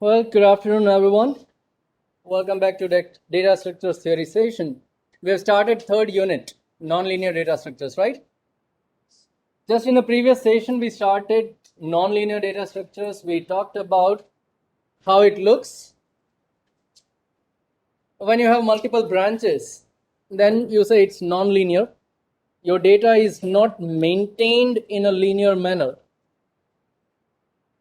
Well, good afternoon, everyone. Welcome back to the data structures theory session. We have started third unit, nonlinear data structures, right? Just in the previous session, we started nonlinear data structures. We talked about how it looks. When you have multiple branches, then you say it's nonlinear. Your data is not maintained in a linear manner.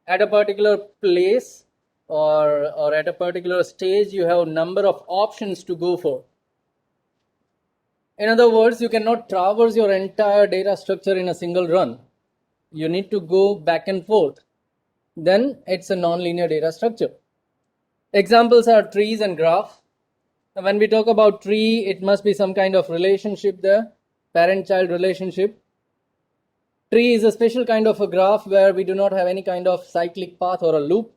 At a particular place or at a particular stage, you have a number of options to go for. In other words, you cannot traverse your entire data structure in a single run. You need to go back and forth. Then it's a nonlinear data structure. Examples are trees and graph. When we talk about tree, it must be some kind of relationship there, parent-child relationship. Tree is a special kind of a graph where we do not have any kind of cyclic path or a loop.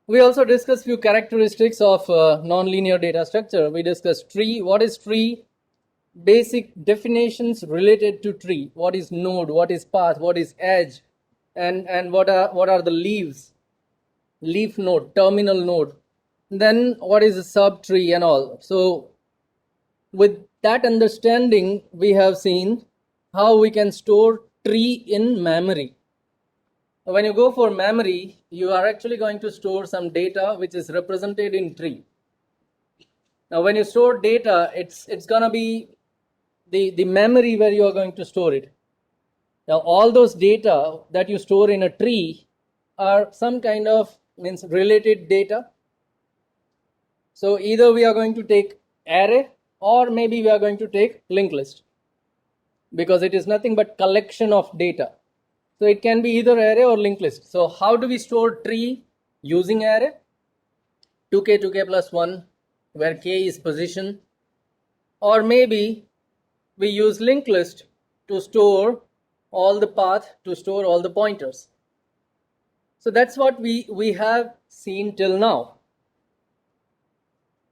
We also discussed few characteristics of nonlinear data structure. We discussed tree. What is tree? Basic definitions related to tree. What is node? What is path? What is edge? And what are the leaves? Leaf node, terminal node. Then what is a subtree and all. So with that understanding, we have seen how we can store tree in memory. When you go for memory, you are actually going to store some data which is represented in tree. Now when you store data, it's gonna be the memory where you are going to store it. Now all those data that you store in a tree are some kind of related data. So either we are going to take array or maybe we are going to take linked list, because it is nothing but collection of data. So it can be either array or linked list. So how do we store tree? Using array, 2k plus 1, where k is position, or maybe we use linked list to store all the path, to store all the pointers. So that's what we have seen till now.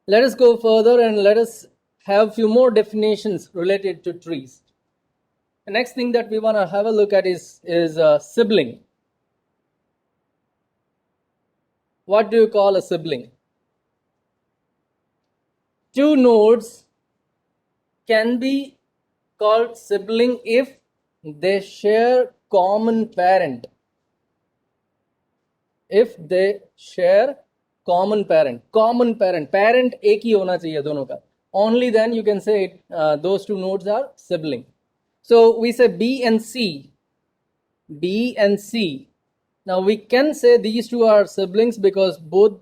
Let us go further and let us have few more definitions related to trees. The next thing that we want to have a look at is sibling. What do you call a sibling? Two nodes can be called sibling if they share common parent. If they share common parent, parent एक ही होना चाहिए दोनों का. Only then you can say those two nodes are sibling. So we say B and C. Now we can say these two are siblings because both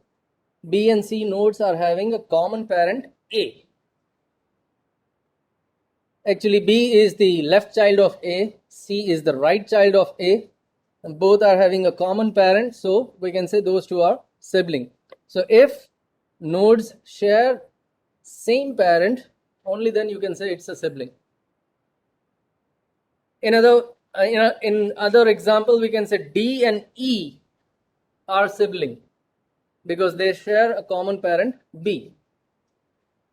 B and C nodes are having a common parent A. Actually, B is the left child of A, C is the right child of A, and both are having a common parent, so we can say those two are sibling. So if nodes share same parent, only then you can say it's a sibling. In other example, we can say D and E are sibling because they share a common parent B.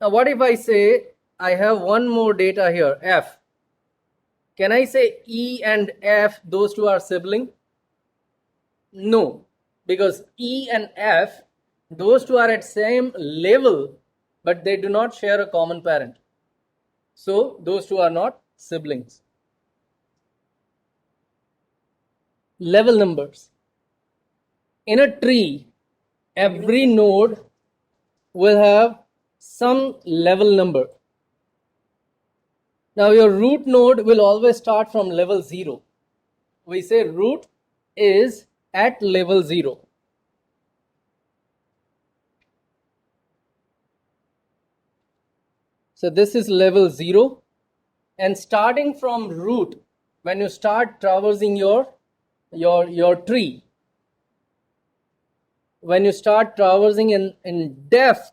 Now what if I say I have one more data here, F? Can I say E and F, those two are sibling? No, because E and F, those two are at same level, but they do not share a common parent. So those two are not siblings. Level numbers. In a tree, every node will have some level number. Now your root node will always start from level 0. We say root is at level 0. So this is level 0, and starting from root, when you start traversing your tree, when you start traversing in depth,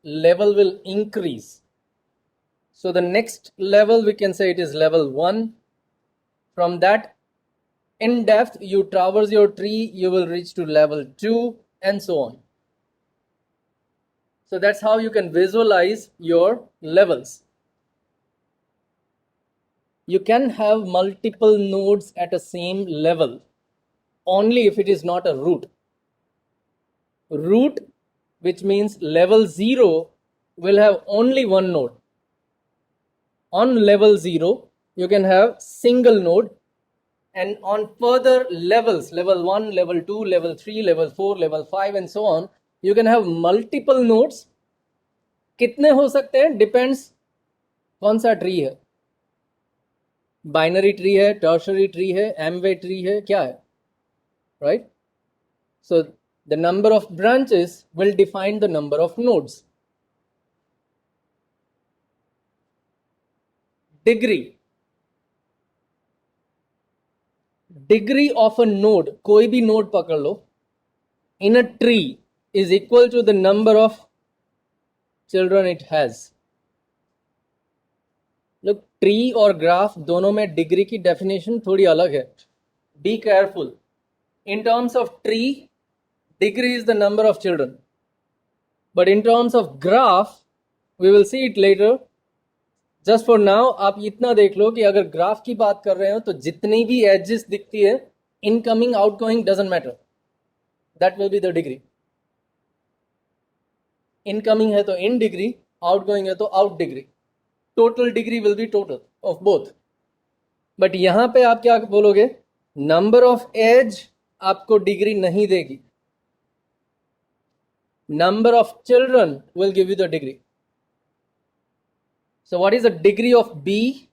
level will increase. So the next level, we can say it is level 1. From that, in depth, you traverse your tree, you will reach to level 2 and so on. So that's how you can visualize your levels. You can have multiple nodes at a same level only if it is not a root. root, which means level 0 will have only one node. On level 0 you can have single node, and on further levels, level 1, level 2, level 3, level 4, level 5 and so on, you can have multiple nodes. कितने हो सकते हैं? Depends कौन सा tree है, binary tree है, tertiary tree है, Amway tree है, क्या है, right? So the number of branches will define the number of nodes. Degree of a node, कोई भी node पकड़ लो, in a tree is equal to the number of children it has. Look, tree और graph दोनों में degree की definition थोड़ी अलग है. Be careful. In terms of tree, degree is the number of children. But in terms of graph, we will see it later. Just for now, आप इतना देख लो कि अगर ग्राफ की बात कर रहे हो तो जितनी भी एजेस दिखती है, incoming outgoing doesn't matter, that will be the degree. Incoming है तो इन डिग्री, आउटगोइंग है तो out degree. Total degree will be total of both. But यहां पे आप क्या बोलोगे? नंबर ऑफ एज आपको डिग्री नहीं देगी, number of children will give you the degree. So what is the degree of B?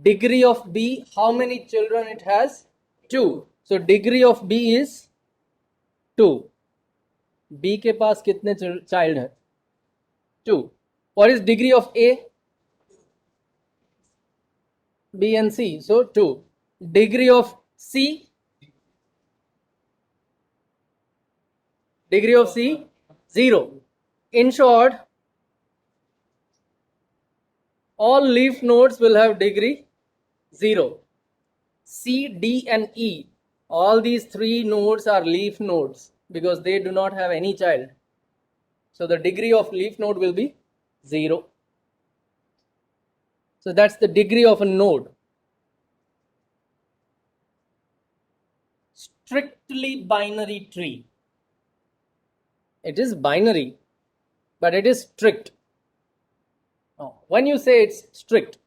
Degree of B, how many children it has? 2. So degree of B is 2. B के पास कितने child हैं? 2. What is degree of A? B and C, so 2. Degree of C? Degree of C? 0. In short, all leaf nodes will have degree 0. C, D and E, all these three nodes are leaf nodes because they do not have any child. So the degree of leaf node will be 0. So that's the degree of a node. Strictly binary tree. It is binary, but it is strict. When you say it's strict,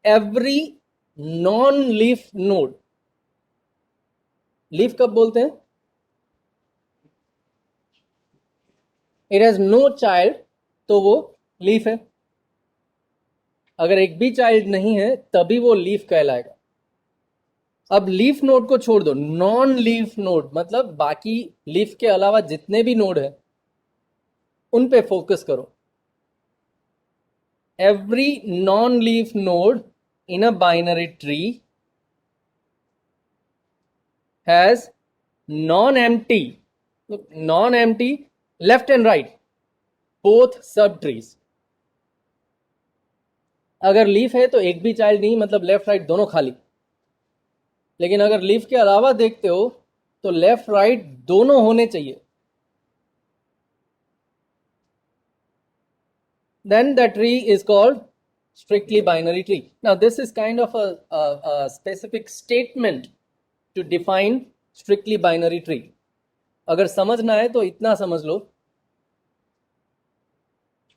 every non-leaf node, leaf कब बोलते हैं? It has no child, तो वो leaf है. अगर एक भी child नहीं है तभी वो leaf कहलाएगा. अब लीफ नोड को छोड़ दो, नॉन लीफ नोड मतलब बाकी लीफ के अलावा जितने भी नोड है उन पे फोकस करो. Every non leaf node in a binary tree has non empty left and right both सब ट्रीज. अगर लीफ है तो एक भी चाइल्ड नहीं, मतलब लेफ्ट राइट दोनों खाली. लेकिन अगर लीफ के अलावा देखते हो तो लेफ्ट राइट दोनों होने चाहिए. Then the tree is called strictly binary tree. Now this is kind of a specific statement to define strictly binary tree. अगर समझना है तो इतना समझ लो,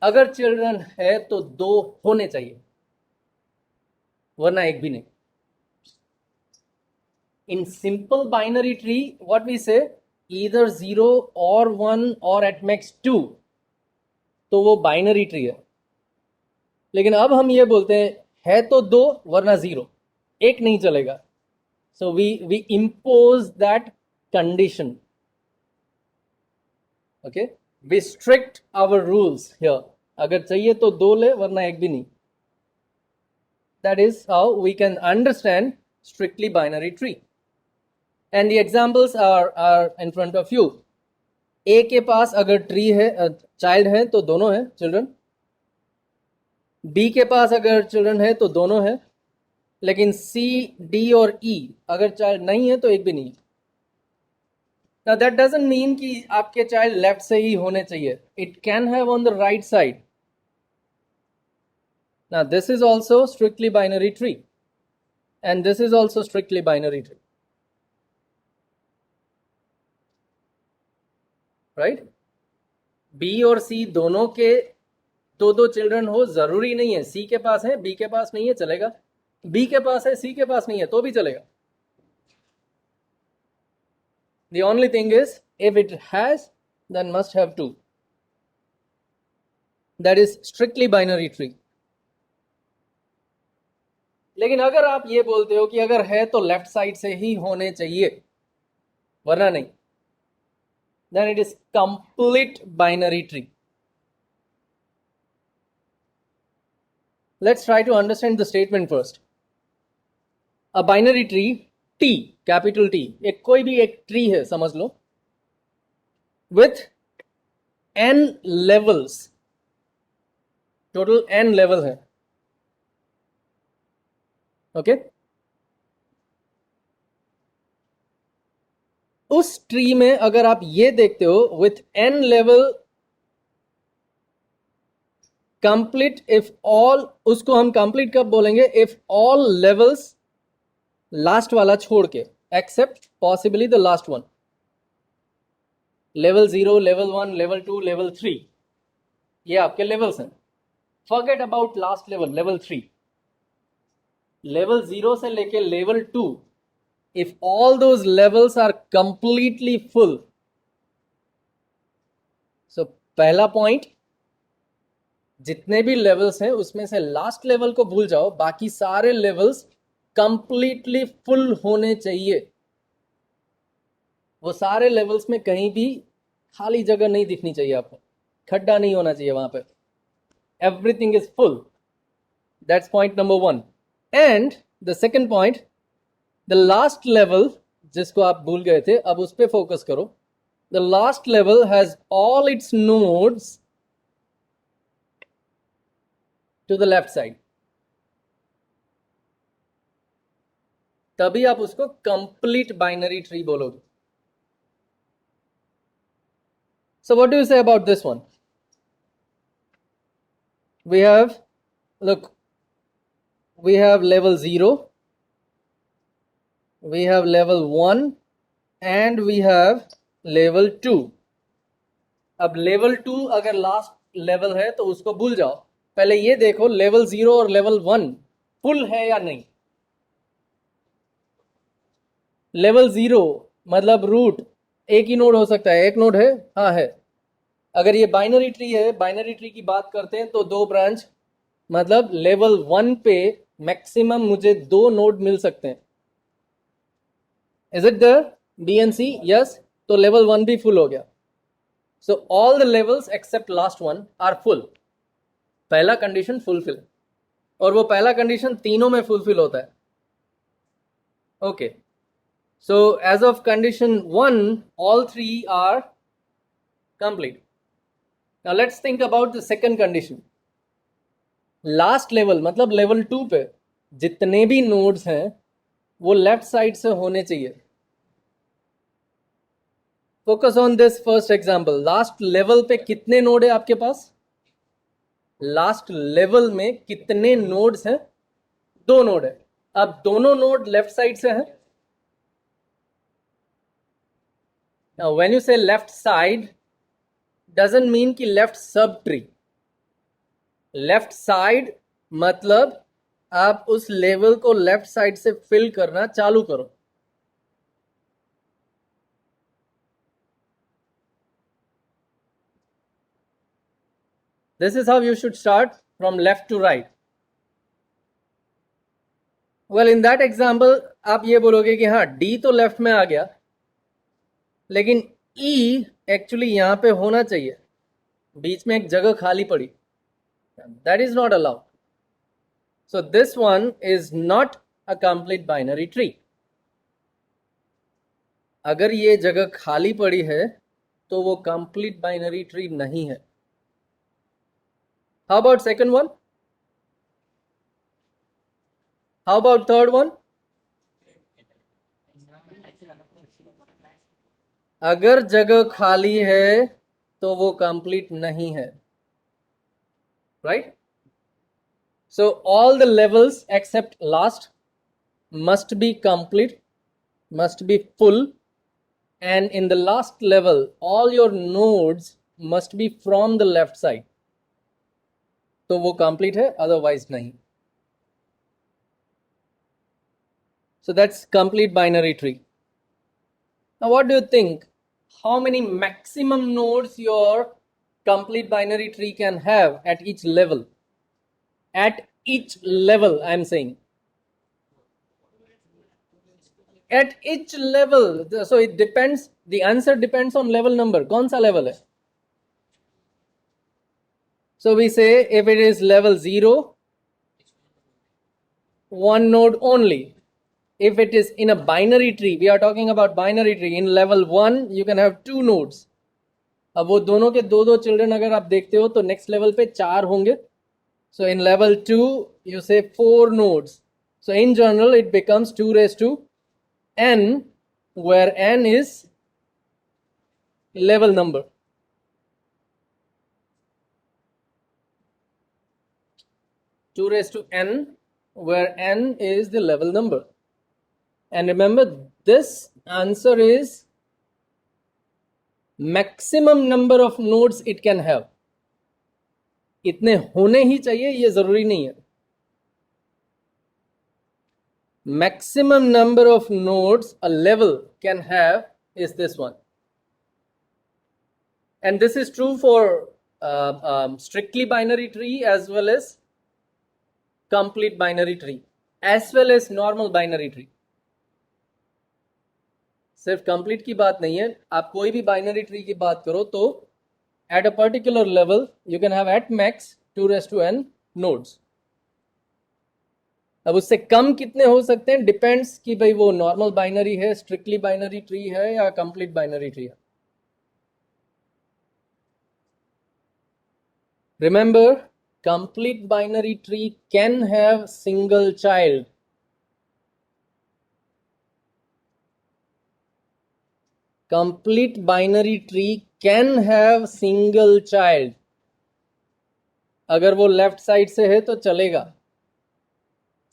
अगर चिल्ड्रन है तो 2 होने चाहिए, वरना एक भी नहीं. In simple binary tree, what we say, either 0 or 1 or at max 2, तो वो बाइनरी ट्री है. लेकिन अब हम ये बोलते हैं है तो 2 वरना 0, एक नहीं चलेगा. So we impose that condition. Okay, we strict our rules here. अगर चाहिए तो 2 ले वरना एक भी नहीं. That is how we can understand strictly binary tree. And the examples are in front of you. A के पास अगर ट्री है, चाइल्ड है तो दोनों है चिल्ड्रन. B के पास अगर चिल्ड्रन है तो दोनों है. लेकिन C, D और E अगर चाइल्ड नहीं है तो एक भी नहीं. Now that doesn't mean कि आपके चाइल्ड लेफ्ट से ही होने चाहिए. It can have on the right side. Now this is also strictly binary tree, and this is also strictly binary tree. Right? B और सी दोनों के दो चिल्ड्रन हो जरूरी नहीं है, सी के पास है बी के पास नहीं है चलेगा, बी के पास है सी के पास नहीं है तो भी चलेगा. The only thing is if it has then must have two. That is strictly binary tree. लेकिन अगर आप ये बोलते हो कि अगर है तो लेफ्ट साइड से ही होने चाहिए वरना नहीं, then it is complete binary tree. Let's try to understand the statement first. A binary tree, T, capital T, एक कोई भी एक ट्री है समझ लो, with n levels, total n level है. ओके उस ट्री में अगर आप ये देखते हो with n level complete, if all, उसको हम कंप्लीट कब बोलेंगे? इफ ऑल लेवल्स, लास्ट वाला छोड़ के, except possibly the last one. Level 0, level 1, level 2, level 3, ये आपके लेवल्स हैं. Forget about last level, level 3. Level 0 से लेके level 2, if all those levels are completely full, so पहला पॉइंट, जितने भी लेवल्स हैं उसमें से लास्ट लेवल को भूल जाओ, बाकी सारे लेवल्स कंप्लीटली फुल होने चाहिए. वो सारे लेवल्स में कहीं भी खाली जगह नहीं दिखनी चाहिए आपको, खड्डा नहीं होना चाहिए वहां पे. Everything is full. That's point number 1. And the second point, the last level जिसको आप भूल गए थे, अब उस पर फोकस करो. The last level has all its nodes to the left side. तभी आप उसको कंप्लीट बाइनरी ट्री बोलोगे. So what do you say about this one? We have, look, we have level 0, we have level 1 and we have level 2. अब level 2 अगर last level है तो उसको भूल जाओ, पहले ये देखो लेवल 0 और लेवल 1 फुल है या नहीं. लेवल 0 मतलब रूट एक ही नोड हो सकता है, एक नोड है, हाँ है. अगर ये बाइनरी ट्री है, बाइनरी ट्री की बात करते हैं तो 2 ब्रांच, मतलब लेवल 1 पे मैक्सिमम मुझे 2 नोड मिल सकते हैं. Is it there? B and C, yes. तो लेवल 1 भी फुल हो गया. So all the levels except last one are full. पहला कंडीशन फुलफिल, और वो पहला कंडीशन तीनों में फुलफिल होता है. Okay, so as of condition 1 all 3 are complete. Now let's think about the second condition. Last level मतलब लेवल 2 पे जितने भी नोड्स हैं वो लेफ्ट साइड से होने चाहिए. Focus on this first example. Last level पे कितने नोड है आपके पास? लास्ट लेवल में कितने नोड्स हैं? 2 नोड है. अब दोनों नोड लेफ्ट साइड से हैं. Now when you say left side doesn't mean कि left sub tree. Left side मतलब आप उस लेवल को लेफ्ट साइड से फिल करना चालू करो. This is how you should start from left to right. Well in that example आप ये बोलोगे कि हाँ डी तो लेफ्ट में आ गया, लेकिन ई एक्चुअली यहां पे होना चाहिए, बीच में एक जगह खाली पड़ी. That is not allowed. So this one is not a complete binary tree. अगर ये जगह खाली पड़ी है तो वो कंप्लीट बाइनरी ट्री नहीं है. How about second one? How about third one? अगर जगह खाली है तो वो कंप्लीट नहीं है. Right? So all the levels except last must be complete, must be full, and in the last level all your nodes must be from the left side, तो वो complete है, otherwise नहीं. So that's complete binary tree. Now what do you think? How many maximum nodes your complete binary tree can have at each level? At each level, I'm saying. At each level. So it depends. The answer depends on level number. कौन सा level है? So we say if it is level 0, one node only. If it is in a binary tree, we are talking about binary tree. In level 1, you can have 2 nodes. अब वो दोनों के दो children अगर आप देखते हो तो नेक्स्ट लेवल पे 4 होंगे. So in level 2, you say 4 nodes. So in general, it becomes 2 raised to n, where n is level number. Two raised to n, where n is the level number. And remember, this answer is maximum number of nodes it can have. इतने होने ही चाहिए, ये जरूरी नहीं है. Maximum number of nodes a level can have is this one. And this is true for strictly binary tree as well as complete binary tree, as well as normal binary tree. सिर्फ complete की बात नहीं है, आप कोई भी binary tree की बात करो तो at a particular level you can have at max 2 raised to n nodes. अब उससे कम कितने हो सकते हैं डिपेंड्स कि भाई वो नॉर्मल बाइनरी है, स्ट्रिक्टली बाइनरी ट्री है या कंप्लीट बाइनरी ट्री है. Remember, complete binary tree can have single child. Complete binary tree can have single child. अगर वो लेफ्ट साइड से है तो चलेगा.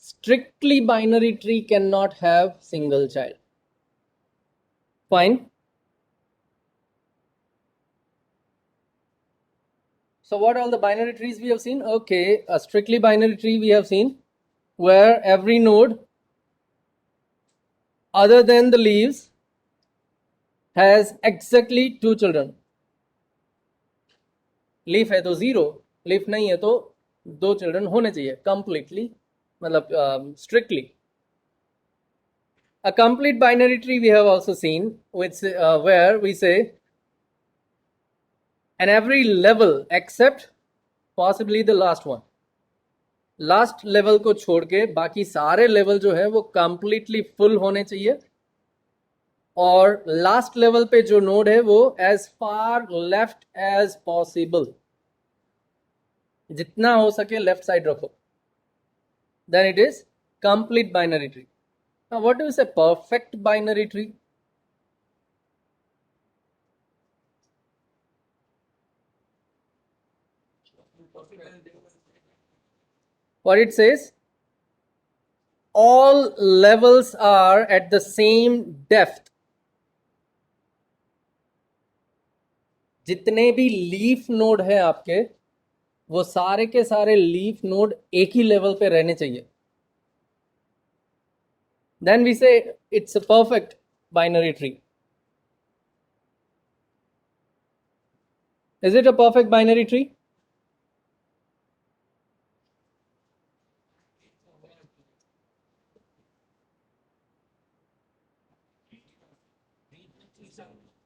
Strictly binary tree cannot have single child. Fine. So what all the binary trees we have seen? Okay, a strictly binary tree we have seen where every node other than the leaves has exactly 2 children. Leaf है तो 0, leaf नहीं है तो 2 children होने चाहिए completely, मतलब strictly. A complete binary tree we have also seen, which where we say and every level except possibly the last one. Last level को छोड़ के बाकी सारे लेवल जो है वो कंप्लीटली फुल होने चाहिए, और लास्ट लेवल पे जो नोड है वो as far left as possible, जितना हो सके लेफ्ट साइड रखो, then it is complete binary tree. Now what do we say perfect binary tree? What it says, all levels are at the same depth. जितने भी leaf node है आपके वो सारे के सारे लीफ नोड एक ही लेवल पे रहने चाहिए. Then we say it's a perfect binary tree. Is it a perfect binary tree?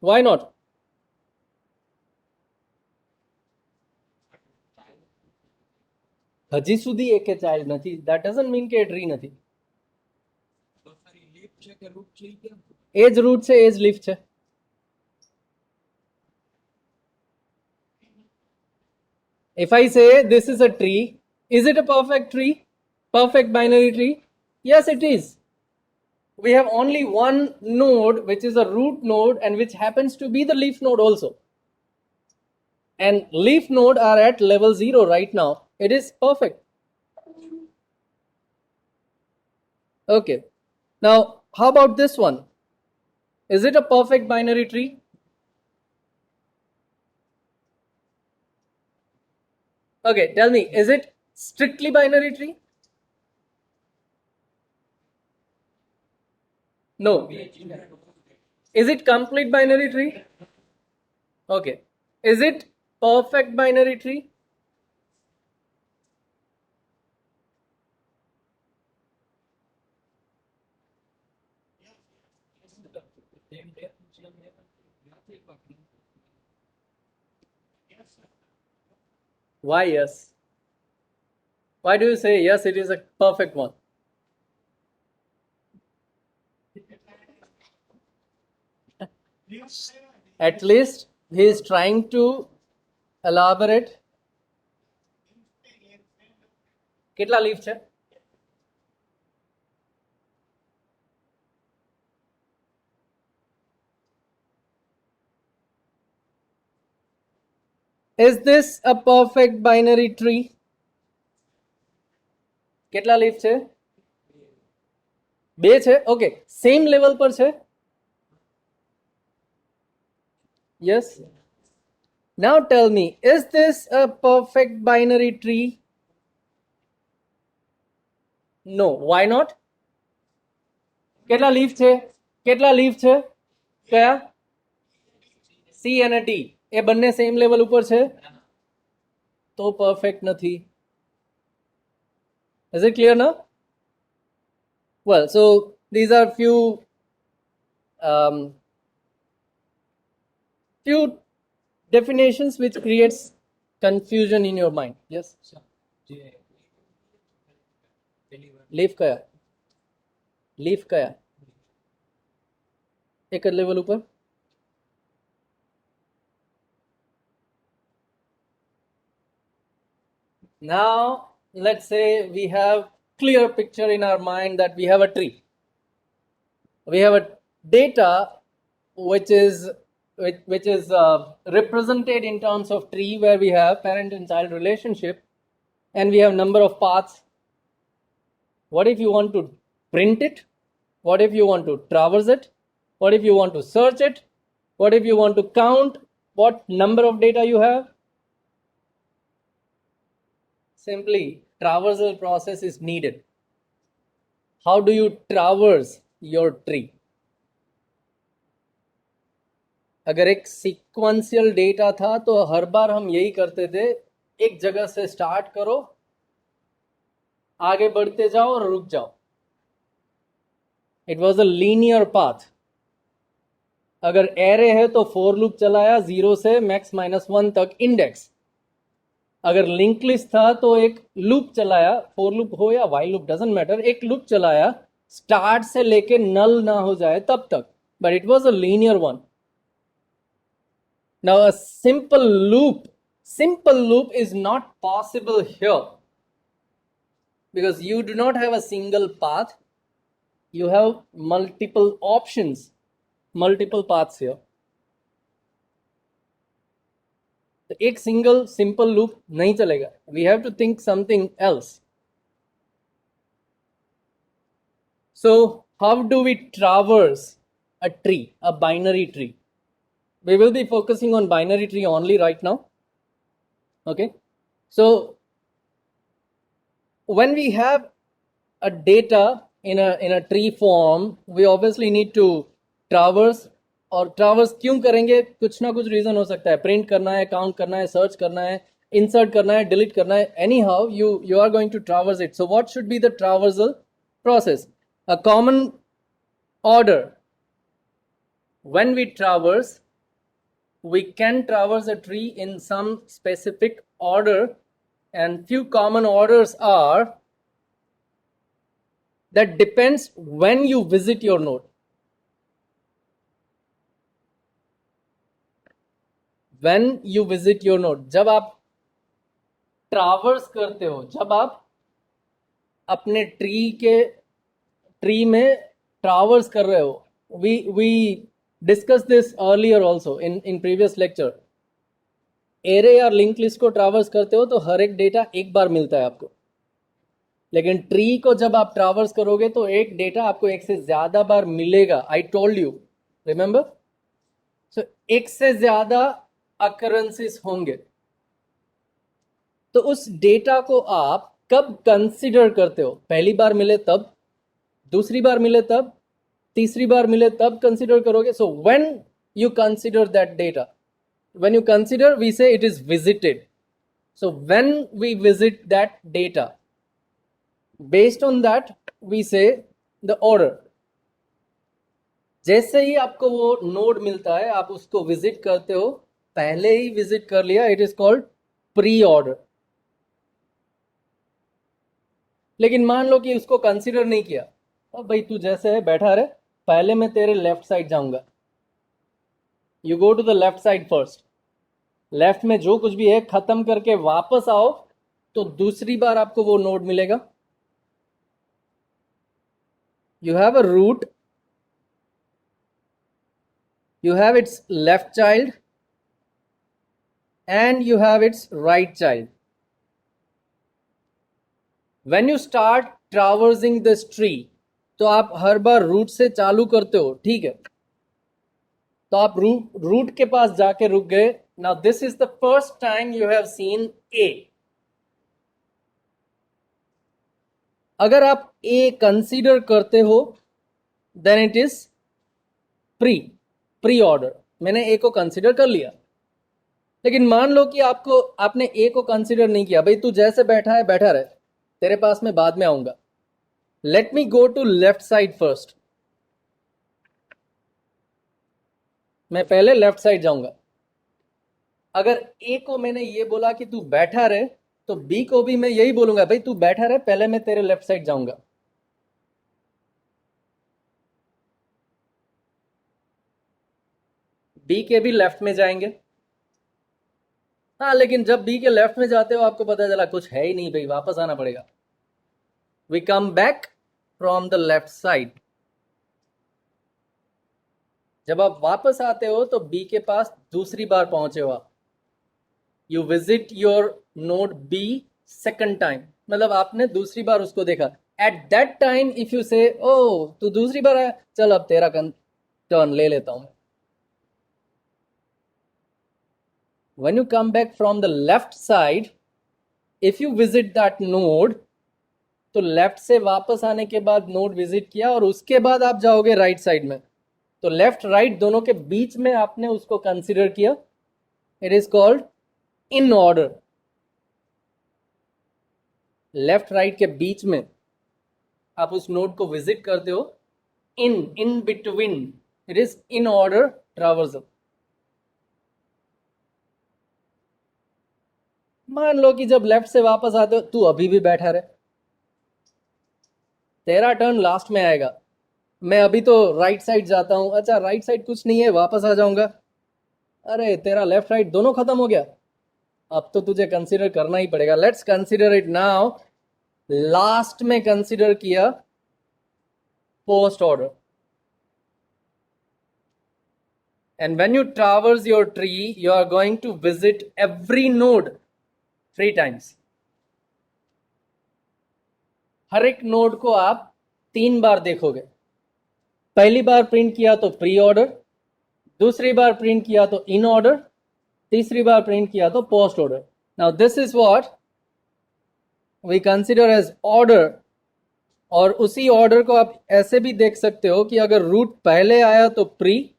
Why not? હજી સુધી એકે ચાઇલ્ડ નથી, that doesn't mean કે ટ્રી નથી. એજ રૂટ છે, એજ લીફ છે. If I say this is a tree, is it a perfect tree? Perfect binary tree? Yes, it is. We have only one node which is a root node and which happens to be the leaf node also. And leaf node are at level 0 right now. It is perfect. Okay. Now, how about this one? Is it a perfect binary tree? Okay, tell me, is it strictly binary tree? No. Is it complete binary tree? Okay. Is it perfect binary tree? Why yes? Why do you say yes, it is a perfect one? At least he is trying to elaborate. કેટલા leaf છે? Is this a perfect binary tree? કેટલા leaf છે? બે છે. Okay, same level પર છે? Yes. Now tell me, is this a perfect binary tree? No. Why not? કેટલા leaf છે? કેટલા લીફ છે? કયા? C અને T એ બંને સેમ લેવલ ઉપર છે તો પરફેક્ટ નથી. Is it clear now? Well, so these are few definitions which creates confusion in your mind. Yes. Leaf kaya? Leaf kaya? એક જ લેવલ ઉપર? Now let's say we have clear picture in our mind that we have a tree. We have a data which is represented in terms of tree, where we have parent and child relationship, and we have number of paths. What if you want to print it? What if you want to traverse it? What if you want to search it? What if you want to count what number of data you have? Simply, traversal process is needed. How do you traverse your tree? अगर एक sequential data था तो हर बार हम यही करते थे, एक जगह से स्टार्ट करो, आगे बढ़ते जाओ और रुक जाओ. It was a linear path. अगर एरे है तो फोर लूप चलाया 0 से मैक्स -1 तक इंडेक्स. अगर लिंक लिस्ट था तो एक लूप चलाया, फोर लूप हो या वाइल लूप डजंट मैटर, एक लूप चलाया स्टार्ट से लेके नल ना हो जाए तब तक, but it was a linear one. Now a simple loop is not possible here because you do not have a single path, you have multiple options, multiple paths here. एक single simple loop नहीं चलेगा. We have to think something else. So how do we traverse a tree, a binary tree? We will be focusing on binary tree only right now. Okay, so when we have a data in a tree form, we obviously need to traverse. और traverse क्यों करेंगे? कुछ ना कुछ reason हो सकता है. Print करना है, काउंट करना है, सर्च करना है, इंसर्ट करना है, डिलीट करना है. Any how you are going to traverse it. So what should be the traversal process? A common order. When we traverse, we can traverse a tree in some specific order, and few common orders are that depends when you visit your node. When you visit your node, जब आप traverse करते हो, जब आप अपने tree में traverse कर रहे हो. we discussed this earlier also in previous lecture. Array या लिंक लिस्ट को ट्रैवर्स करते हो तो हर एक डेटा एक बार मिलता है आपको, लेकिन ट्री को जब आप ट्रैवर्स करोगे तो एक डेटा आपको एक से ज्यादा बार मिलेगा. आई टोल्ड यू रिमेंबर, सो एक से ज्यादा अकरेंसेस होंगे, तो उस डेटा को आप कब कंसीडर करते हो? पहली बार मिले तब, दूसरी बार मिले तब, तीसरी बार मिले तब कंसीडर करोगे. So when you consider that data, when you consider, we say it is visited. So when we visit that data, based on that we say the order. जैसे ही आपको वो नोड मिलता है, आप उसको विजिट करते हो, पहले ही विजिट कर लिया, it is called pre order. लेकिन मान लो कि उसको कंसीडर नहीं किया, अब भाई तू जैसे है बैठा रहे, पहले मैं तेरे लेफ्ट साइड जाऊंगा. You go to the left side first, left में जो कुछ भी है खत्म करके वापस आओ, तो दूसरी बार आपको वो नोड मिलेगा. You have a root, you have its left child and you have its right child. When you start traversing this tree, तो आप हर बार रूट से चालू करते हो, ठीक है, तो आप रूट के पास जाके रुक गए. Now this is the first time you have seen A. अगर आप ए कंसीडर करते हो, then it is pre order. मैंने ए को कंसीडर कर लिया. लेकिन मान लो कि आपने ए को कंसीडर नहीं किया, भाई तू जैसे बैठा है बैठा रहे, तेरे पास में बाद में आऊंगा. Let me go to left side first. मैं पहले लेफ्ट साइड जाऊंगा. अगर ए को मैंने ये बोला कि तू बैठा रहे, तो बी को भी मैं यही बोलूंगा, भाई तू बैठा रहे, पहले मैं तेरे लेफ्ट साइड जाऊंगा. बी के भी लेफ्ट में जाएंगे. हाँ, लेकिन जब बी के लेफ्ट में जाते हो आपको पता चला कुछ है ही नहीं, भाई वापस आना पड़ेगा. We come back from the left side. जब आप वापस आते हो तो बी के पास दूसरी बार पहुंचे हो आप. You visit your node B second time, मतलब आपने दूसरी बार उसको देखा. At that time if you say ओ तू दूसरी बार आया, चल अब तेरा टर्न ले लेता हूं. When you come back from the left side, if you visit that node, तो लेफ्ट से वापस आने के बाद नोड विजिट किया और उसके बाद आप जाओगे राइट साइड में, तो लेफ्ट राइट दोनों के बीच में आपने उसको कंसीडर किया. It is called in order. Left right के बीच में आप उस नोड को विजिट करते हो, in between, it is in order traversal. मान लो कि जब लेफ्ट से वापस आते हो, तू अभी भी बैठा रहे, तेरा टर्न लास्ट में आएगा. मैं अभी तो राइट साइड जाता हूं, अच्छा राइट साइड कुछ नहीं है, वापस आ जाऊंगा. अरे तेरा लेफ्ट राइट दोनों खत्म हो गया, अब तो तुझे कंसीडर करना ही पड़ेगा. Let's consider it now. Last में कंसीडर किया post order. And when you traverse your tree, you are going to visit every node 3 times. हर एक नोड को आप 3 बार देखोगे. पहली बार प्रिंट किया तो प्री ऑर्डर, दूसरी बार प्रिंट किया तो इन ऑर्डर, तीसरी बार प्रिंट किया तो post order. Now this is what we consider as order. और उसी ऑर्डर को आप ऐसे भी देख सकते हो कि अगर रूट पहले आया तो प्री,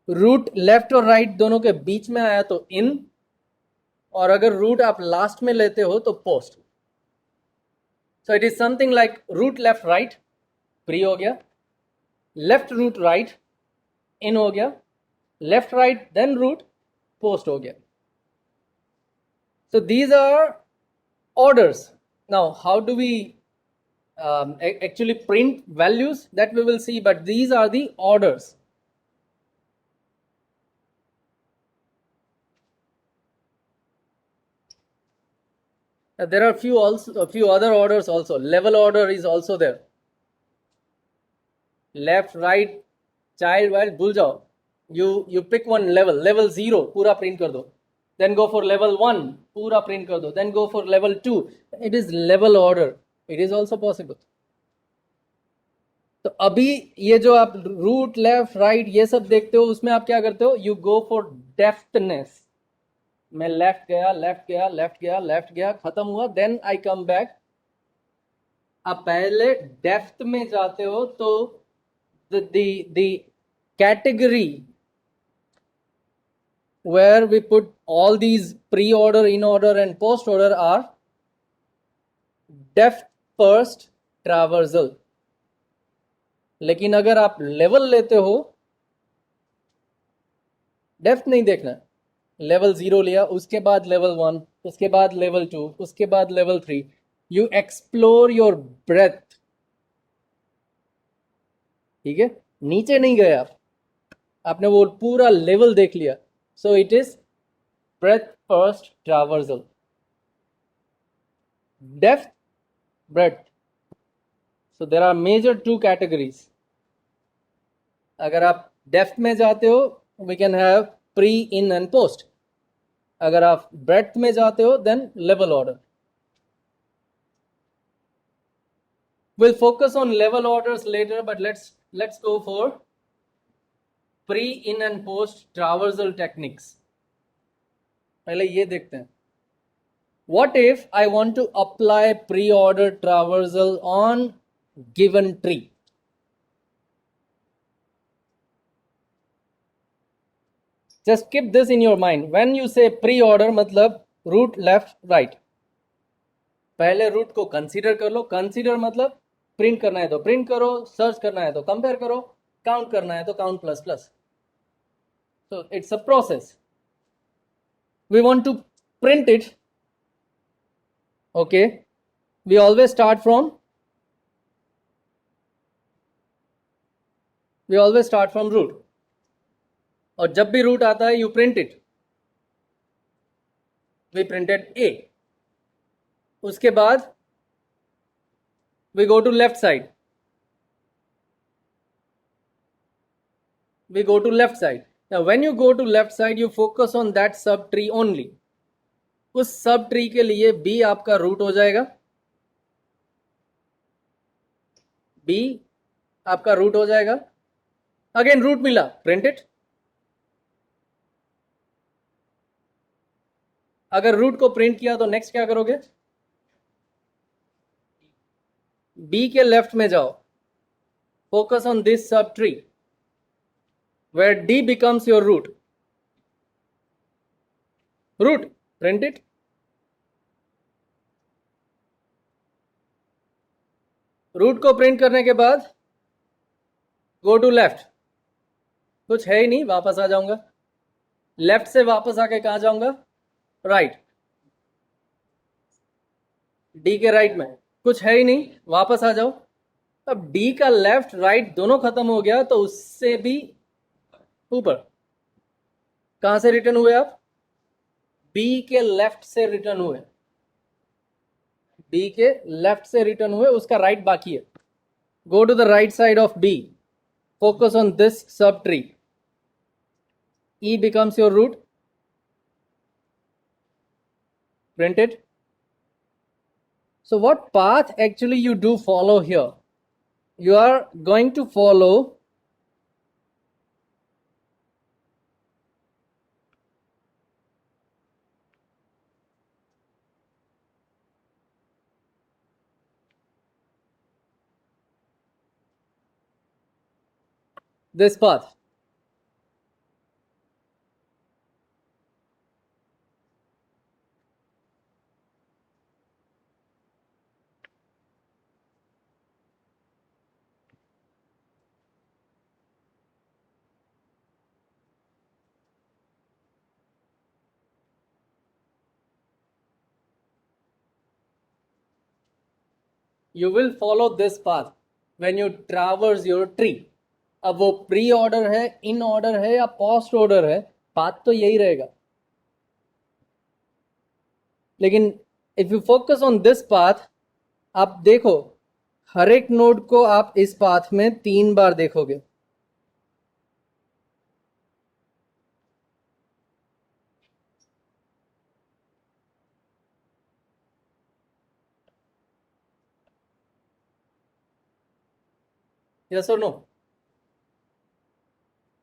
रूट लेफ्ट और राइट दोनों के बीच में आया तो इन, और अगर रूट आप लास्ट में लेते हो तो post. So it is something like root left right, pre हो गया, लेफ्ट रूट राइट, इन हो गया, left right then root, post हो गया. So these are orders. Now how do we actually print values, that we will see, but these are the orders. There are a few other orders also. Level order is also there. Left, right, child, while भूल जाओ. You pick one level 0 पूरा print कर दो. Then go for level 1 पूरा print कर दो. Then go for level 2. It is level order. It is also possible. तो अभी ये जो आप रूट लेफ्ट राइट ये सब देखते हो, उसमें आप क्या करते हो, यू गो फॉर डेफ्थनेस। मैं लेफ्ट गया, लेफ्ट गया, लेफ्ट गया, लेफ्ट गया, खत्म हुआ, देन आई कम बैक। आप पहले डेप्थ में जाते हो तो the category where we put all these pre-order, in order and post order are depth first traversal. लेकिन अगर आप लेवल लेते हो, डेप्थ नहीं देखना, लेवल 0 लिया, उसके बाद लेवल 1, उसके बाद लेवल 2, उसके बाद level 3, you explore your breadth. ठीक है, नीचे नहीं गए आप, आपने वो पूरा लेवल देख लिया। So it is breadth first traversal, depth, breadth. So there are major 2 categories. अगर आप डेप्थ में जाते हो, we can have pre, in and post. अगर आप ब्रेथ में जाते हो, then level order. We'll focus on level orders later, but let's go for pre, in and post traversal techniques. पहले ये देखते हैं. What if I want to apply pre-order traversal on given tree? Just keep this in your mind. When you say pre-order, मतलब root left right. पहले root को consider कर लो. Consider मतलब print करना है तो प्रिंट करो, सर्च करना है तो कंपेयर करो, काउंट करना है तो count plus plus. So it's a process. We want to print it. Okay, we always start from root. और जब भी रूट आता है, you print it. We printed A. उसके बाद we go to left side. Now when you go to left side, you focus on that subtree only. उस sub tree के लिए B आपका रूट हो जाएगा. B आपका रूट हो जाएगा. अगेन रूट मिला, प्रिंट इट. अगर रूट को प्रिंट किया तो नेक्स्ट क्या करोगे, B के लेफ्ट में जाओ, focus on this subtree where D becomes your root. Print it. Root को प्रिंट करने के बाद गो टू लेफ्ट. कुछ है ही नहीं, वापस आ जाऊंगा. लेफ्ट से वापस आके कहां जाऊंगा, राइट. डी के राइट में कुछ है ही नहीं, वापस आ जाओ. अब डी का लेफ्ट राइट दोनों खत्म हो गया, तो उससे भी ऊपर कहां से रिटर्न हुए आप, बी के लेफ्ट से रिटर्न हुए. बी के लेफ्ट से रिटर्न हुए, उसका राइट बाकी है. Go to the right side of B, focus on this subtree. E becomes your root. Print it. So what path actually you do follow here? You are going to follow this path. You will follow this path when you traverse your tree. अब वो pre order है, in order है या post order है, path तो यही रहेगा. लेकिन if you focus on this path, आप देखो हर एक नोड को आप इस पाथ में 3 बार देखोगे. यस और नो?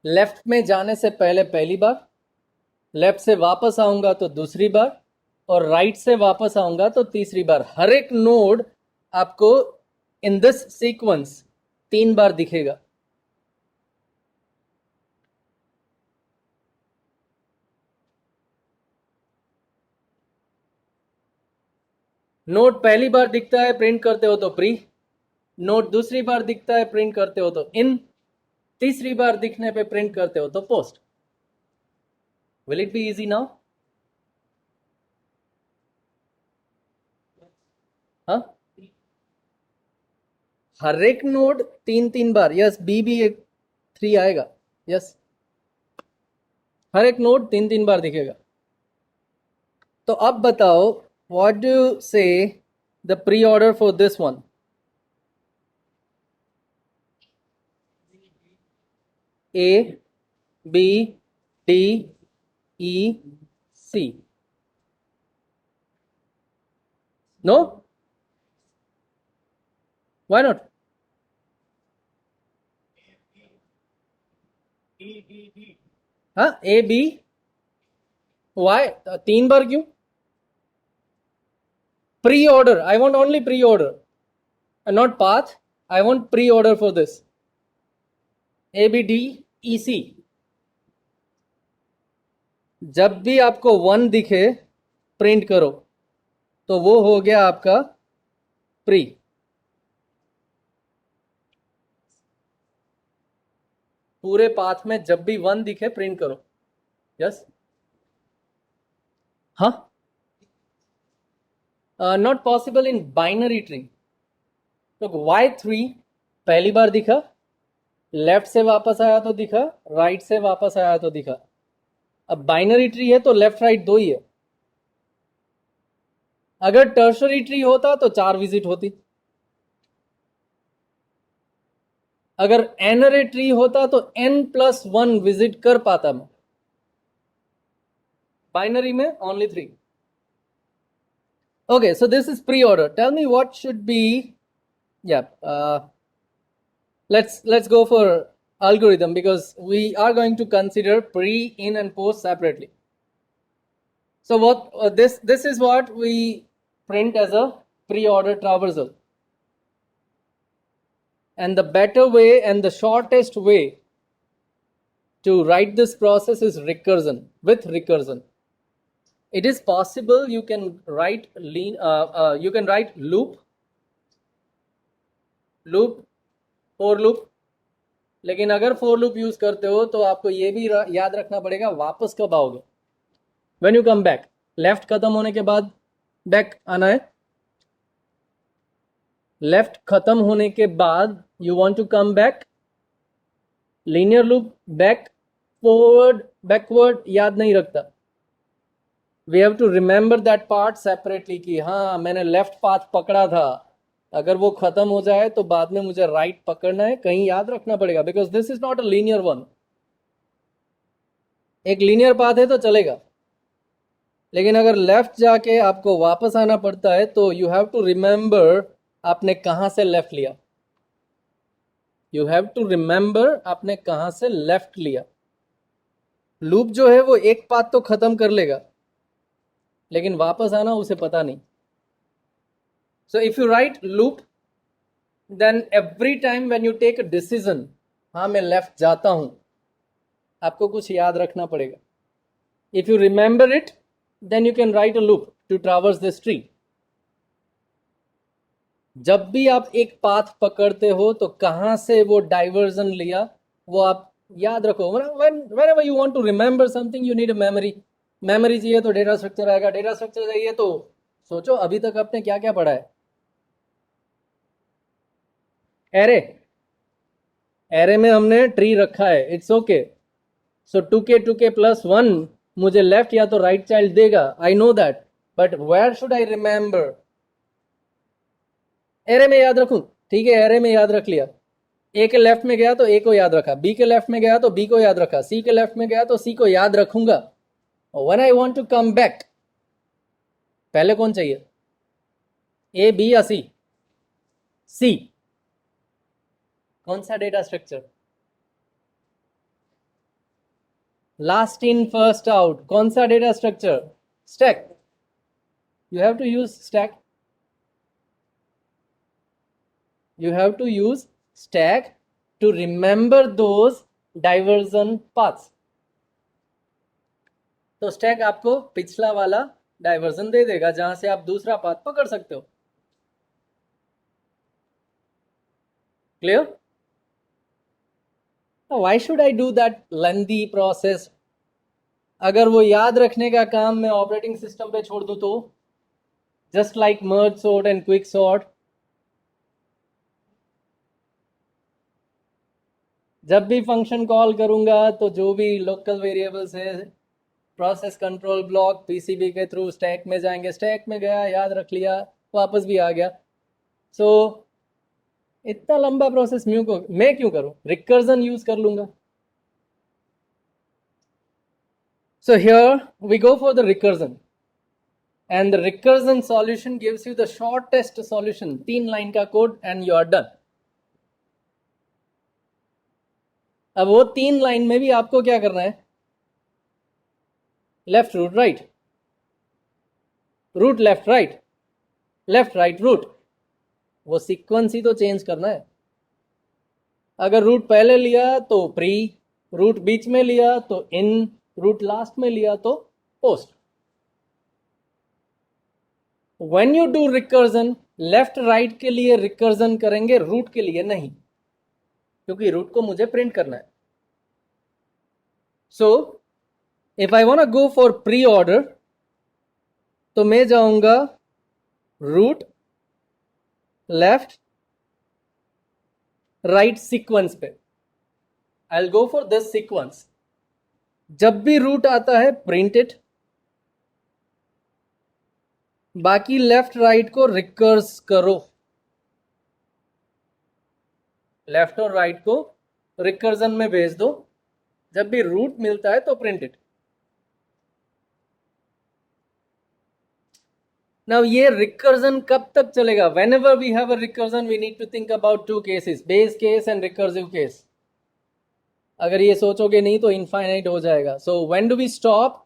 लेफ्ट में जाने से पहले पहली बार, लेफ्ट से वापस आऊंगा तो दूसरी बार, और राइट से वापस आऊंगा तो तीसरी बार. हर एक नोड आपको इन दिस सीक्वेंस 3 बार दिखेगा. नोट पहली बार दिखता है प्रिंट करते हो तो प्री, नोट दूसरी बार दिखता है प्रिंट करते हो तो इन, तीसरी बार दिखने पे प्रिंट करते हो तो post. Will it be easy now? हाँ, हर एक नोड 3 बार. यस, बी भी एक 3 आएगा. यस, हर एक नोड 3 बार दिखेगा. तो अब बताओ, व्हाट डू यू से the pre order for this one? A, B, D, E, C. No? Why not? हाँ, A, B. Why? 3 बार क्यों? Pre-order. I want only pre-order. Not path. I want pre-order for this. A, B, D, E, C. जब भी आपको 1 दिखे print करो, तो वो हो गया आपका प्री. पूरे पाथ में जब भी 1 दिखे प्रिंट करो. यस? हाँ, not possible in binary tree. तो Y3 पहली बार दिखा, लेफ्ट से वापस आया तो दिखा, राइट से वापस आया तो दिखा. अब बाइनरी ट्री है तो लेफ्ट राइट 2 ही है. अगर टर्शरी ट्री होता तो 4 विजिट होती. अगर एनरे ट्री होता तो n+1 विजिट कर पाता मैं. बाइनरी में only 3. Okay, so this is pre-order. Tell me what should be. Yeah, let's go for algorithm, because we are going to consider pre, in, and post separately. So what this is what we print as a pre-order traversal. And the better way and the shortest way to write this process is recursion, with recursion. It is possible you can write loop, for loop. लेकिन अगर for loop use करते हो तो आपको ये भी याद रखना पड़ेगा वापस कब आओगे. When you come back, left खत्म होने के बाद बैक आना है. लेफ्ट खत्म होने के बाद you want to come back. Linear loop back, forward, backward याद नहीं रखता. We have to remember that part separately कि हाँ मैंने लेफ्ट पाथ पकड़ा था, अगर वो खत्म हो जाए तो बाद में मुझे राइट पकड़ना है, कहीं याद रखना पड़ेगा. Because this is not a linear one. एक लीनियर पाथ है तो चलेगा, लेकिन अगर लेफ्ट जाके आपको वापस आना पड़ता है तो यू हैव टू रिमेंबर आपने कहां से लेफ्ट लिया. यू हैव टू रिमेंबर आपने कहां से लेफ्ट लिया. लूप जो है वो एक पाथ तो खत्म कर लेगा, लेकिन वापस आना उसे पता नहीं. So if you write loop, then every time when you take a decision, हाँ मैं लेफ्ट जाता हूं, आपको कुछ याद रखना पड़ेगा. If you remember it, then you can write a loop to traverse this tree. जब भी आप एक पाथ पकड़ते हो तो कहां से वो डाइवर्जन लिया वो आप याद रखो. whenever you want to remember something, you need a memory. Memory चाहिए तो डेटा स्ट्रक्चर आएगा, डेटा स्ट्रक्चर चाहिए तो सोचो अभी तक आपने क्या क्या पढ़ा है. एरे, एरे में हमने ट्री रखा है, इट्स ओके. सो 2k+1 मुझे लेफ्ट या तो राइट चाइल्ड देगा, I know that, but where should I remember. Array में याद रखूं, ठीक है, एरे में याद रख लिया. ए के लेफ्ट में गया तो ए को याद रखा, बी के लेफ्ट में गया तो बी को याद रखा, सी के लेफ्ट में गया तो सी को याद रखूंगा. When I want to come back, पहले कौन चाहिए, ए, बी या सी? सी. कौन सा data structure? Last in first out, कौन सा data structure? Stack. You have to use stack. You have to use stack to remember those diversion paths. तो stack आपको पिछला वाला डाइवर्जन दे देगा जहां से आप दूसरा पाथ पकड़ सकते हो. Clear? Why should I do that lengthy process? अगर वो याद रखने का काम मैं ऑपरेटिंग सिस्टम पे छोड़ दूं तो, just like merge sort and quick sort. जब भी फंक्शन कॉल करूंगा तो जो भी लोकल वेरिएबल्स है, प्रोसेस कंट्रोल ब्लॉक पीसीबी के थ्रू स्टैक में जाएंगे. स्टैक में गया, याद रख लिया, वापस भी आ गया. सो इतना लंबा प्रोसेस मैं क्यों करूं? रिकर्जन यूज कर लूंगा. So here we go for the recursion, and the recursion solution gives you the shortest solution. 3 line का code and you are done. अब वो 3 लाइन में भी आपको क्या करना है? Left root right, root left right, left right root. वो सीक्वेंस ही तो चेंज करना है. अगर रूट पहले लिया तो प्री, रूट बीच में लिया तो इन, रूट लास्ट में लिया तो post. When you do recursion, left right के लिए रिकर्जन करेंगे, रूट के लिए नहीं, क्योंकि रूट को मुझे प्रिंट करना है. So if I want to go for pre order तो मैं जाऊंगा रूट लेफ्ट राइट सीक्वेंस पे. I will go for this sequence. जब भी रूट आता है प्रिंट इट, बाकी लेफ्ट राइट को रिकर्स करो. लेफ्ट और राइट को रिकर्जन में भेज दो. जब भी रूट मिलता है तो प्रिंट इट. नाउ ये रिकर्जन कब तक चलेगा? Whenever we have a recursion we need to think about 2 cases, base case and recursive case. अगर ये सोचोगे नहीं तो इनफाइनाइट हो जाएगा. So when do we stop?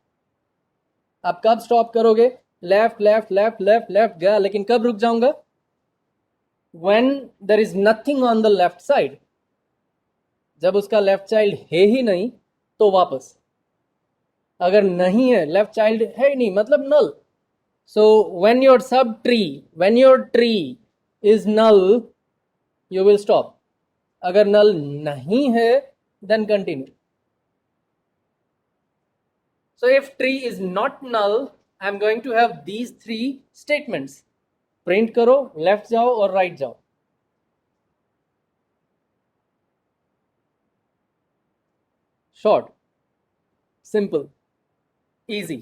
आप कब स्टॉप करोगे? Left left left left left गया, लेकिन कब रुक जाऊंगा? When there is nothing on the left side. जब उसका लेफ्ट चाइल्ड है ही नहीं तो वापस. अगर नहीं है, लेफ्ट चाइल्ड है ही नहीं, मतलब null. So when your sub tree, when your tree is null, you will stop. अगर नल नहीं है then continue. So if tree is not null, I am going to have these 3 statements. Print करो, left जाओ और right जाओ. Short, simple, easy.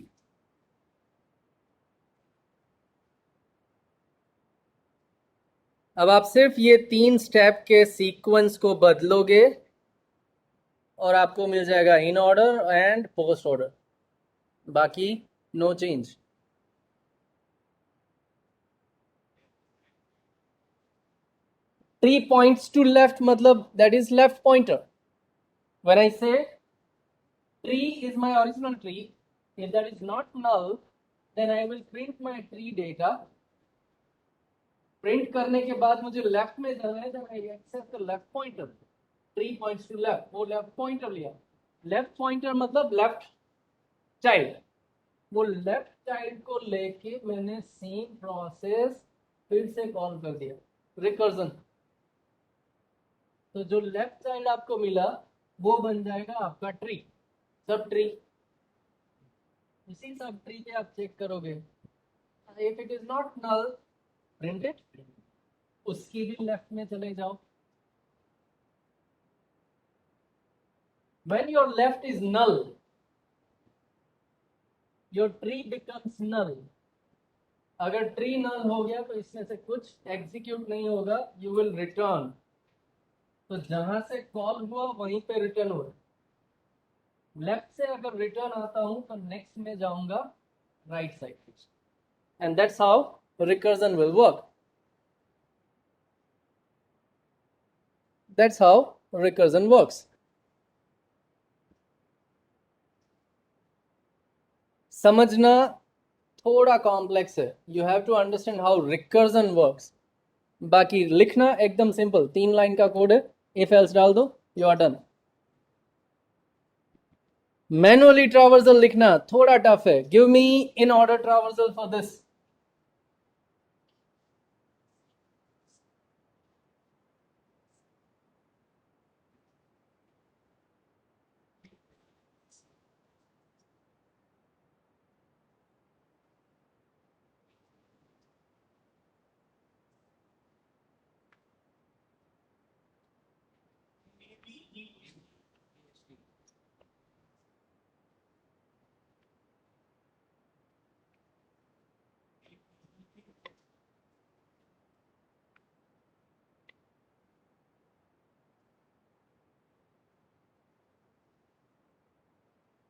अब आप सिर्फ ये 3 स्टेप के सीक्वेंस को बदलोगे और आपको मिल जाएगा in order and post order. बाकी no change. Tree points to left मतलब that is left pointer. When I say tree is my original tree, if that is not null then I will print my tree data. Print करने के बाद मुझे left में जाना है, then I access the left pointer. 3 points to left, वो left pointer लिया. Left pointer मतलब लेफ्ट चाइल्ड. वो लेफ्ट चाइल्ड को लेके मैंने सेम प्रोसेस फिर से कॉल कर दिया, रिकर्जन. तो जो लेफ्ट चाइल्ड आपको मिला वो बन जाएगा आपका ट्री, सब ट्री. इसी सब ट्री पे आप चेक करोगे. If it is not null, print it. उसकी भी लेफ्ट में चले जाओ. When your left is null, your tree becomes null. अगर ट्री नल हो गया तो इसमें से कुछ एग्जीक्यूट नहीं होगा, you will return. तो जहां से कॉल हुआ वहीं पे रिटर्न हो. लेफ्ट से अगर रिटर्न आता हूं तो नेक्स्ट में जाऊंगा right side. And that's how recursion will work. That's how recursion works. समझना थोड़ा कॉम्प्लेक्स है. You have to understand how recursion works. बाकी लिखना एकदम सिंपल, 3 लाइन का कोड है. If else डाल दो, you are done. Manually traversal लिखना थोड़ा टफ है. Give me in order traversal for this.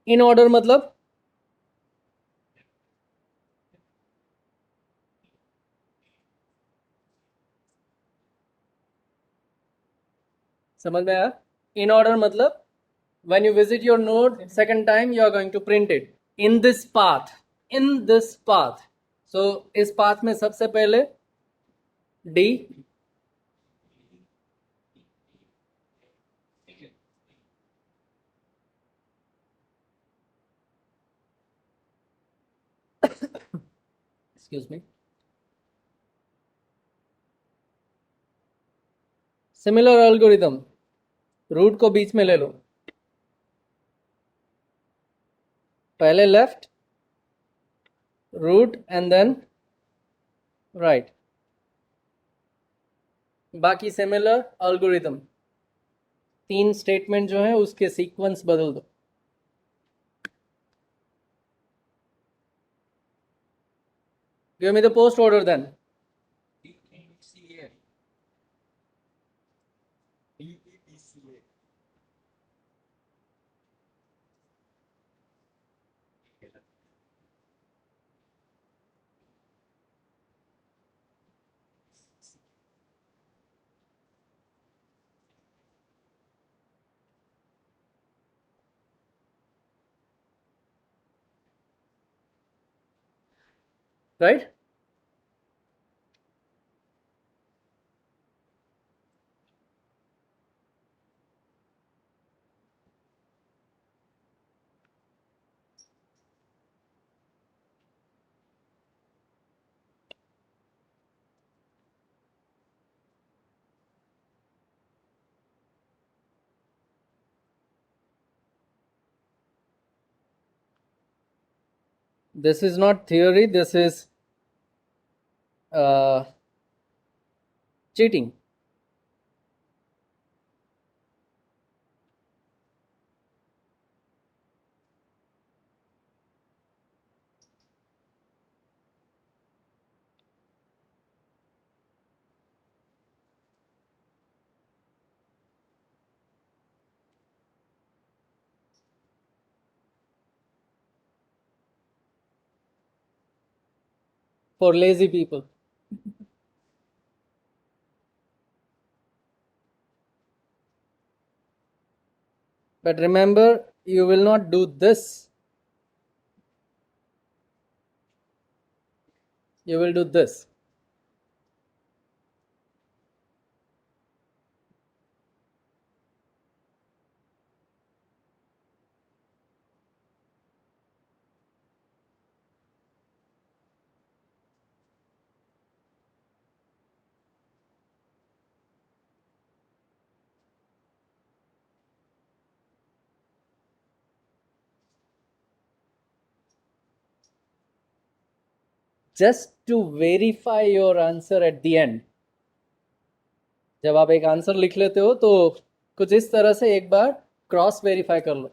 In order मतलब समझ में आया? इन ऑर्डर मतलब when you visit your node second time, you are going to print it in this path. So इस path में सबसे पहले D, excuse me, similar algorithm. Root को बीच में ले लो. पहले left root and then right. बाकी सिमिलर एल्गोरिथम. 3 स्टेटमेंट जो है उसके सीक्वेंस बदल दो. Give me the post order then. Right. This is not theory, this is cheating. For lazy people. But remember, you will not do this. You will do this. Just to verify your answer at the end. जब आप एक answer लिख लेते हो तो कुछ इस तरह से एक बार क्रॉस वेरीफाई कर लो.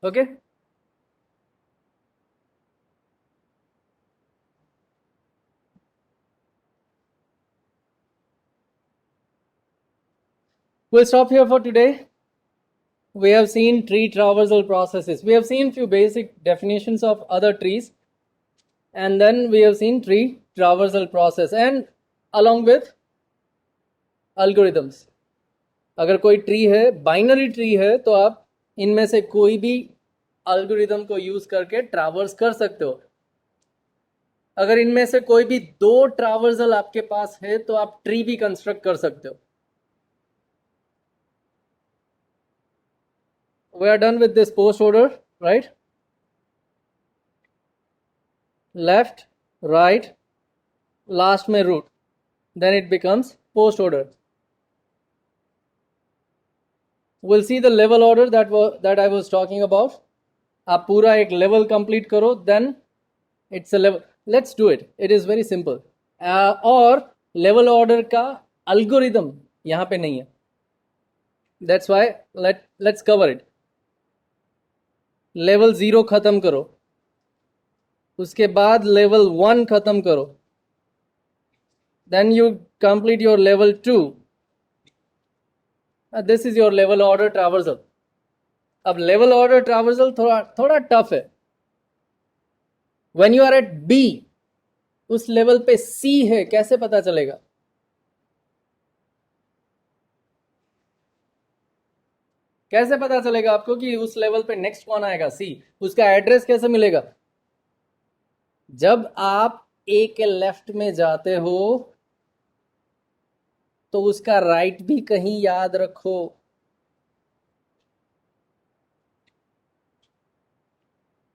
Okay? We'll stop here for today. We have seen tree traversal processes. We have seen few basic definitions of other trees, and then we have seen tree traversal process and along with algorithms. अगर कोई tree है, binary tree है, तो आप इनमें से कोई भी एल्गोरिदम को यूज करके ट्रैवर्स कर सकते हो. अगर इनमें से कोई भी दो ट्रैवर्सल आपके पास है तो आप ट्री भी कंस्ट्रक्ट कर सकते हो. We are done with this post order, right? Left, right, last में root, then it becomes post order. We'll see the level order that I was talking about. आप पूरा एक level complete करो, then it's a level. Let's do it. It is very simple. और level order का algorithm यहाँ पे नहीं है. That's why let's cover it. Level 0 खत्म करो, उसके बाद लेवल 1 खत्म करो, then you complete your level 2. This is your level order traversal. अब level order traversal थोड़ा टफ है. When you are at B, उस लेवल पे C है, कैसे पता चलेगा? कैसे पता चलेगा आपको कि उस लेवल पे नेक्स्ट कौन आएगा? सी. उसका एड्रेस कैसे मिलेगा? जब आप ए के लेफ्ट में जाते हो तो उसका राइट भी कहीं याद रखो.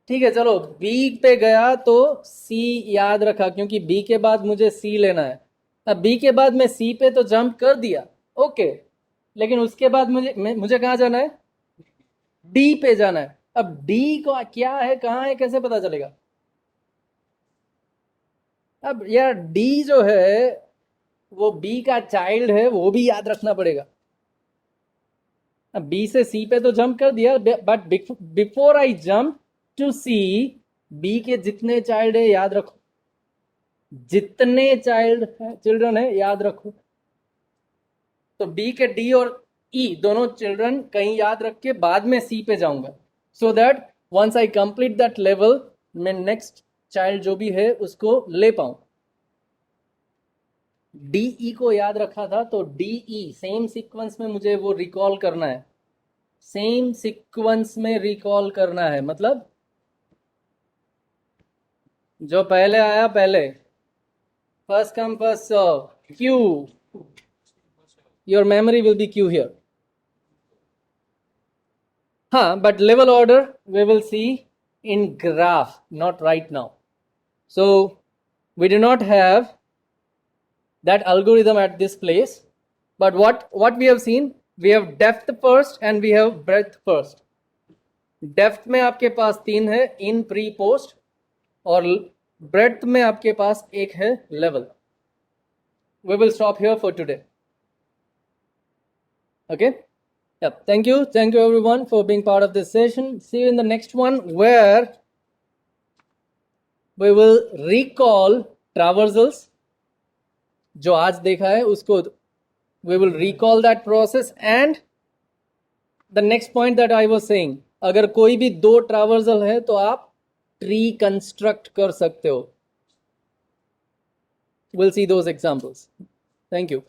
ठीक है, चलो बी पे गया तो सी याद रखा, क्योंकि बी के बाद मुझे सी लेना है. अब बी के बाद मैं सी पे तो जंप कर दिया, ओके, लेकिन उसके बाद मुझे कहाँ जाना है? डी पे जाना है. अब डी को क्या है, कहाँ है, कैसे पता चलेगा? अब यार डी जो है वो बी का चाइल्ड है, वो भी याद रखना पड़ेगा. अब बी से सी पे तो जंप कर दिया, but before I jump to C, B के जितने चाइल्ड है याद रखो, जितने चिल्ड्रन है याद रखो. तो बी के डी और ई दोनों चिल्ड्रन कहीं याद रख के बाद में सी पे जाऊंगा, so that once I complete that level मैं नेक्स्ट चाइल्ड जो भी है उसको ले पाऊं. डी को याद रखा था तो डी सेम सीक्वेंस में मुझे वो रिकॉल करना है, सेम सीक्वेंस में रिकॉल करना है. मतलब जो पहले आया पहले, first come first serve, queue. Your memory will be Q here. But level order we will see in graph, not right now. So we do not have that algorithm at this place. But what we have seen, we have depth first and we have breadth first. Depth में आपके पास 3 है, in, pre, post, और breadth में आपके पास एक है, level. We will stop here for today. Okay. Yep. Thank you everyone for being part of this session. See you in the next one, where we will recall traversals. जो आज देखा है उसको we will recall that process, and the next point that I was saying, अगर कोई भी 2 traversal है तो आप tree construct कर सकते हो. We'll see those examples. Thank you.